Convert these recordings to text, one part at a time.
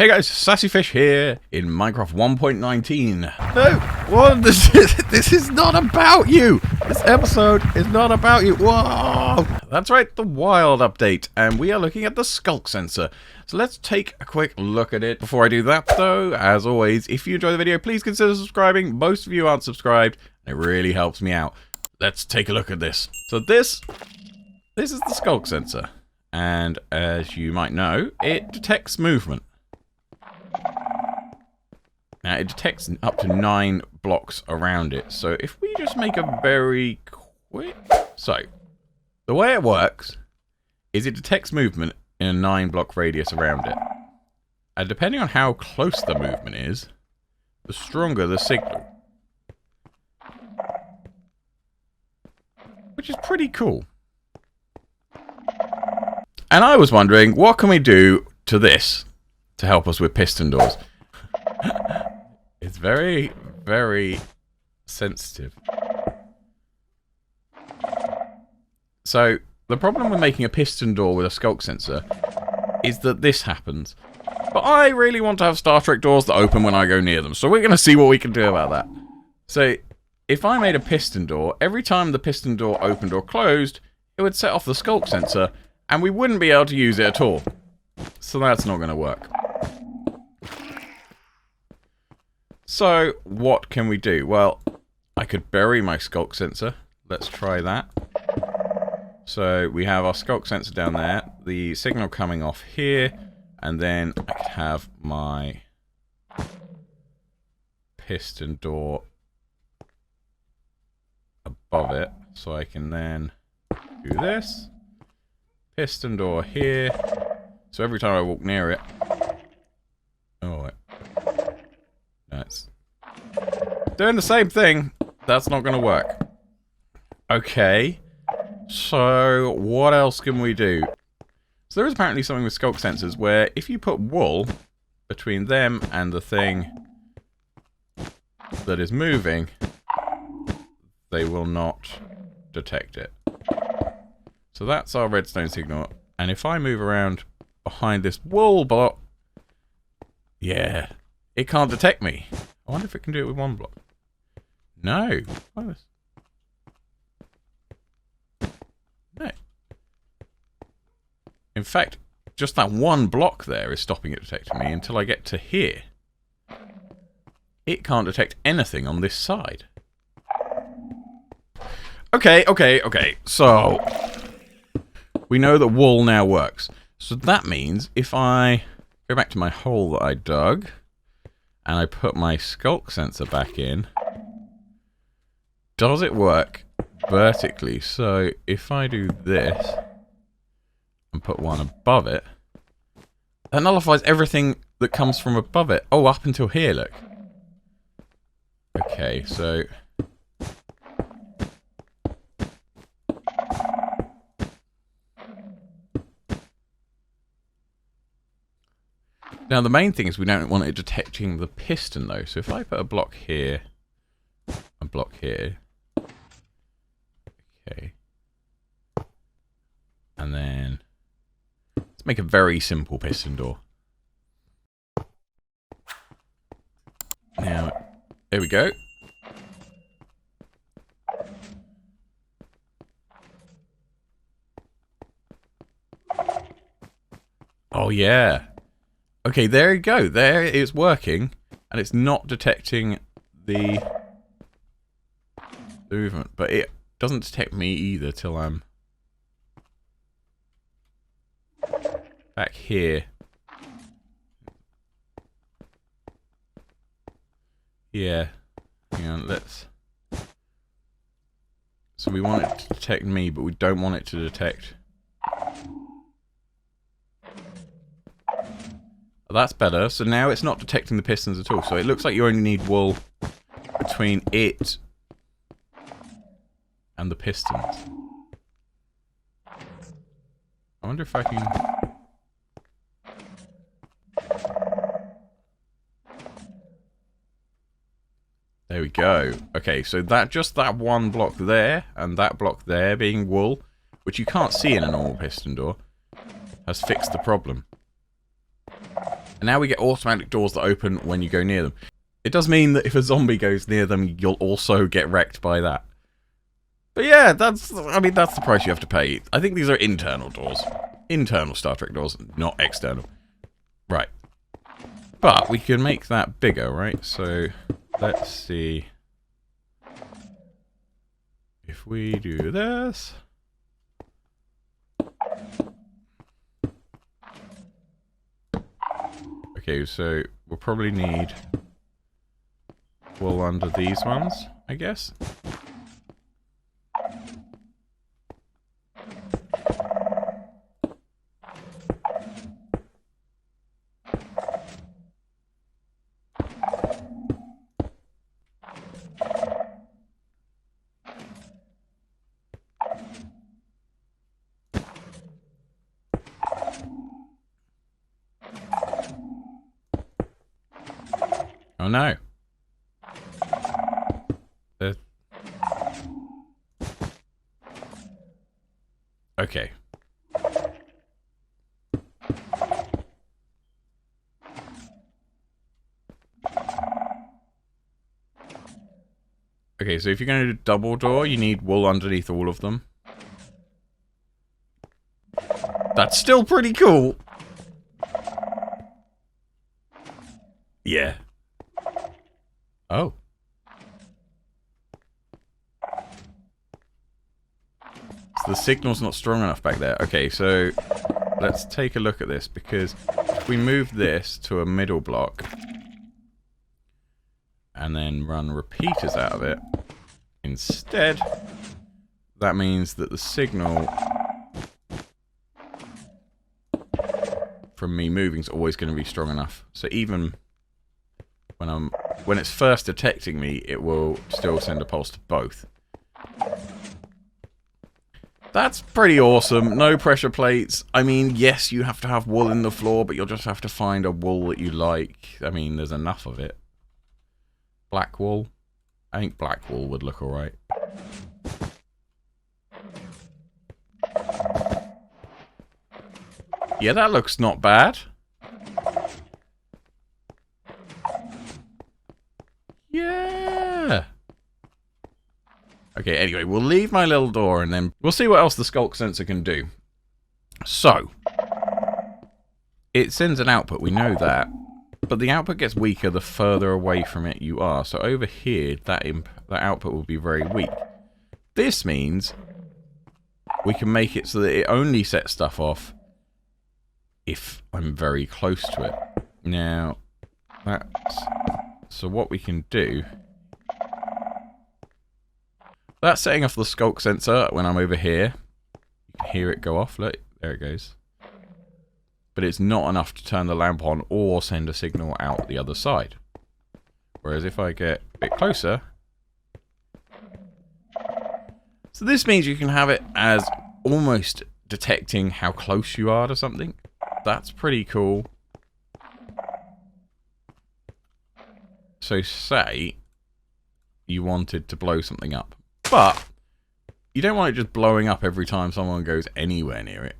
Hey guys, Sassyfish here in Minecraft 1.19. No, what? This is not about you. This episode is not about you. Whoa! That's right, the wild update, and we are looking at the Sculk Sensor. So let's take a quick look at it. Before I do that, though, as always, if you enjoy the video, please consider subscribing. Most of you aren't subscribed, and it really helps me out. Let's take a look at this. So this is the Sculk Sensor, and as you might know, it detects movement. Now, it detects up to 9 blocks around it. So, if we just make a very quick... So, the way it works is it detects movement in a 9-block radius around it. And depending on how close the movement is, the stronger the signal. Which is pretty cool. And I was wondering, what can we do to this to help us with piston doors? It's very, very sensitive. So, the problem with making a piston door with a Sculk sensor is that this happens. But I really want to have Star Trek doors that open when I go near them, so we're going to see what we can do about that. So, if I made a piston door, every time the piston door opened or closed, it would set off the Sculk sensor, and we wouldn't be able to use it at all. So that's not going to work. So, what can we do? Well, I could bury my Sculk sensor. Let's try that. So, we have our Sculk sensor down there, the signal coming off here, and then I could have my piston door above it. So I can then do this. Piston door here. So every time I walk near it... Oh, wait. That's doing the same thing. That's not going to work. Okay. So, what else can we do? So, there is apparently something with Sculk sensors where if you put wool between them and the thing that is moving, they will not detect it. So, that's our redstone signal. And if I move around behind this wool block, yeah, it can't detect me. I wonder if it can do it with one block. No. No. In fact, just that one block there is stopping it detecting me until I get to here. It can't detect anything on this side. Okay. So, we know that wool now works. So that means if I go back to my hole that I dug, and I put my Sculk sensor back in, does it work vertically? So if I do this and put one above it, that nullifies everything that comes from above it. Oh, up until here, look. Okay, so... Now, the main thing is we don't want it detecting the piston, though. So if I put a block here, a block here, okay, and then let's make a very simple piston door. Now, there we go. Oh, yeah. Okay, there you go. There it is working, and it's not detecting the movement, but it doesn't detect me either till I'm back here. Yeah. Hang on, let's... So we want it to detect me, but we don't want it to detect... That's better. So now it's not detecting the pistons at all. So it looks like you only need wool between it and the pistons. I wonder if I can... There we go. Okay, so just that one block there and that block there being wool, which you can't see in a normal piston door, has fixed the problem. And now we get automatic doors that open when you go near them. It does mean that if a zombie goes near them, you'll also get wrecked by that. But yeah, that's the price you have to pay. I think these are internal doors. Internal Star Trek doors, not external. Right. But we can make that bigger, right? So, let's see. If we do this... Okay, so we'll probably need wool under these ones, I guess. Oh no. Okay. Okay, so if you're going to do double door, you need wool underneath all of them. That's still pretty cool. Yeah. Oh. So the signal's not strong enough back there. Okay, so let's take a look at this, because if we move this to a middle block and then run repeaters out of it instead, that means that the signal from me moving is always going to be strong enough. So even when it's first detecting me, it will still send a pulse to both. That's pretty awesome. No pressure plates. I mean, yes, you have to have wool in the floor, but you'll just have to find a wool that you like. I mean, there's enough of it. Black wool. I think black wool would look alright. Yeah, that looks not bad. Yeah. Okay, anyway, we'll leave my little door and then we'll see what else the Sculk Sensor can do. So, it sends an output, we know that. But the output gets weaker the further away from it you are. So over here, that output will be very weak. This means we can make it so that it only sets stuff off if I'm very close to it. Now, so what we can do... That's setting off the Sculk Sensor when I'm over here. You can hear it go off. Look, there it goes. But it's not enough to turn the lamp on or send a signal out the other side. Whereas if I get a bit closer... So this means you can have it as almost detecting how close you are to something. That's pretty cool. So say you wanted to blow something up. But you don't want it just blowing up every time someone goes anywhere near it.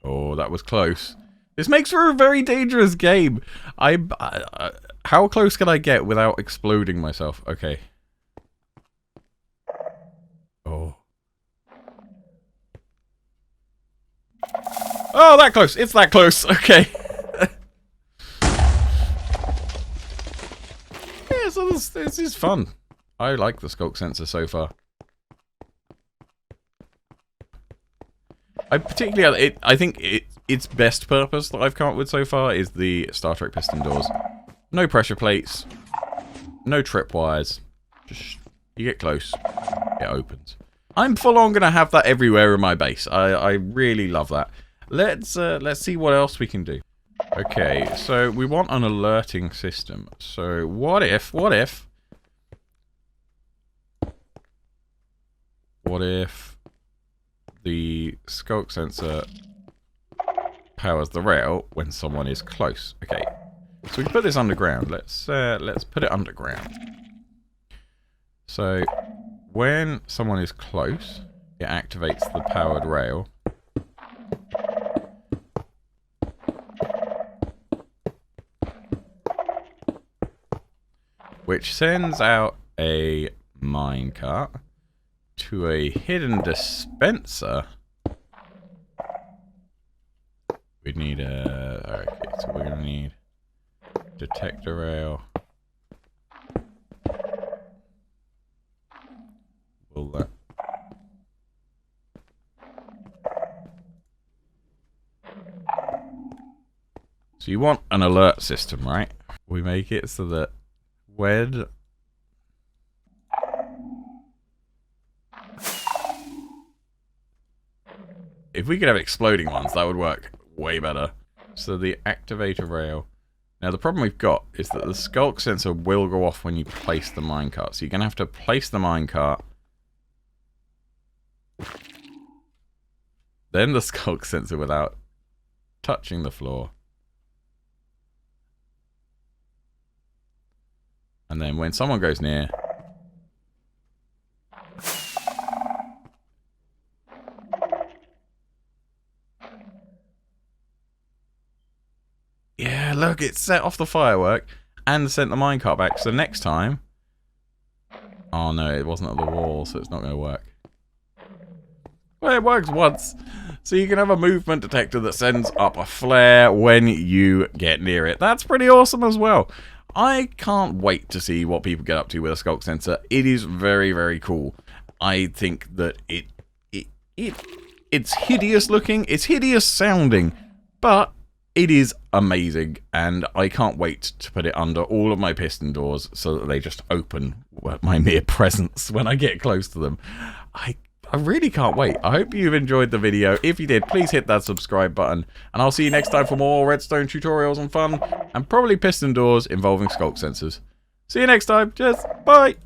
Oh, that was close. This makes for a very dangerous game. How close can I get without exploding myself? Okay. Oh. Oh, that close. It's that close. Okay. Yeah, so this is fun. I like the Sculk Sensor so far. I think its best purpose that I've come up with so far is the Star Trek piston doors. No pressure plates, no tripwires. Just you get close, it opens. I'm full on gonna have that everywhere in my base. I really love that. Let's see what else we can do. Okay, so we want an alerting system. So what if the Sculk Sensor powers the rail when someone is close? Okay, so we can put this underground. Let's put it underground. So when someone is close, it activates the powered rail. Which sends out a minecart to a hidden dispenser. We need a... Okay, so we're going to need detector rail. Will that... So you want an alert system, right? We make it so that when... If we could have exploding ones, that would work way better. So the activator rail. Now the problem we've got is that the Sculk Sensor will go off when you place the minecart. So you're going to have to place the minecart. Then the Sculk Sensor without touching the floor. And then when someone goes near... Yeah, look, it set off the firework and sent the minecart back. So next time... Oh no, it wasn't at the wall, so it's not going to work. Well, it works once. So you can have a movement detector that sends up a flare when you get near it. That's pretty awesome as well. I can't wait to see what people get up to with a Sculk Sensor. It is very, very cool. I think that it's hideous looking, it's hideous sounding, but it is amazing, and I can't wait to put it under all of my piston doors so that they just open my mere presence when I get close to them. I really can't wait. I hope you've enjoyed the video. If you did, please hit that subscribe button, and I'll see you next time for more redstone tutorials and fun, and probably piston doors involving Sculk Sensors. See you next time. Cheers. Bye.